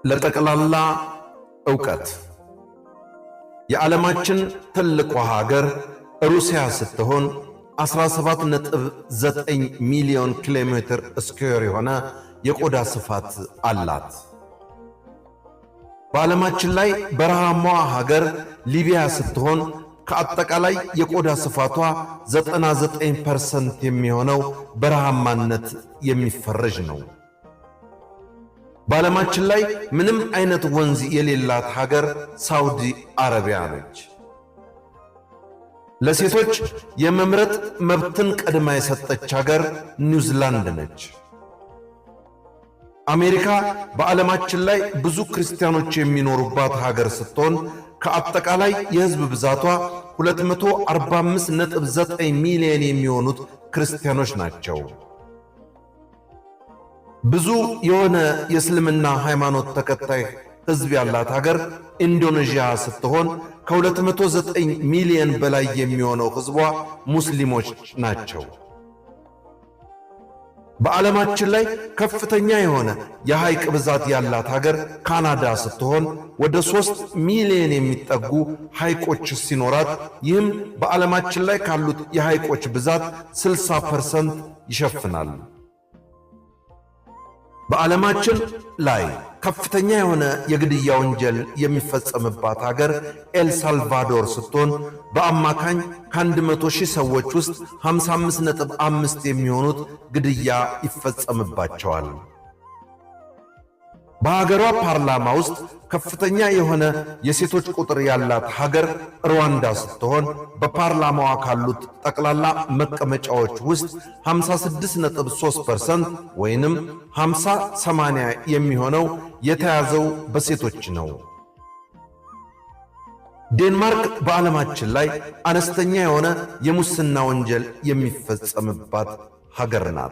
ለጠቅላላ ዕውቀት የዓለማችን ትልቋ ሀገር ሩሲያ ስትሆን 17.9 ሚሊዮን ኪሎ ሜትር ስኩዌር የሆነ የቆዳ ስፋት አላት። በዓለማችን ላይ በረሃማዋ ሀገር ሊቢያ ስትሆን ከአጠቃላይ የቆዳ ስፋቷ 99% የሚሆነው በረሃማነት የሚፈረጅ ነው። በዓለማችን ላይ ምንም አይነት ወንዝ የሌላት ሀገር ሳውዲ አረቢያ ነች። ለሴቶች የመምረጥ መብትን ቀድማ የሰጠች ሀገር ኒውዚላንድ ነች። አሜሪካ በዓለማችን ላይ ብዙ ክርስቲያኖች የሚኖሩባት ሀገር ስትሆን ከአጠቃላይ የሕዝብ ብዛቷ 245.9 ሚሊዮን የሚሆኑት ክርስቲያኖች ናቸው። ብዙ የሆነ የእስልምና ሃይማኖት ተከታይ ሕዝብ ያላት ሀገር ኢንዶኔዥያ ስትሆን ከ209 ሚሊዮን በላይ የሚሆነው ሕዝቧ ሙስሊሞች ናቸው። በዓለማችን ላይ ከፍተኛ የሆነ የሐይቅ ብዛት ያላት ሀገር ካናዳ ስትሆን ወደ 3 ሚሊዮን የሚጠጉ ሐይቆች ሲኖራት ይህም በዓለማችን ላይ ካሉት የሐይቆች ብዛት 60% ይሸፍናል። በዓለማችን ላይ ከፍተኛ የሆነ የግድያ ወንጀል የሚፈጸምባት ሀገር ኤልሳልቫዶር ስትሆን በአማካኝ ከ100,000 ሰዎች ውስጥ 55.5 የሚሆኑት ግድያ ይፈጸምባቸዋል። በሀገሯ ፓርላማ ውስጥ ከፍተኛ የሆነ የሴቶች ቁጥር ያላት ሀገር ሩዋንዳ ስትሆን በፓርላማዋ ካሉት ጠቅላላ መቀመጫዎች ውስጥ 56.3% ወይንም 50-80 የሚሆነው የተያዘው በሴቶች ነው። ዴንማርክ በዓለማችን ላይ አነስተኛ የሆነ የሙስና ወንጀል የሚፈጸምባት ሀገር ናት።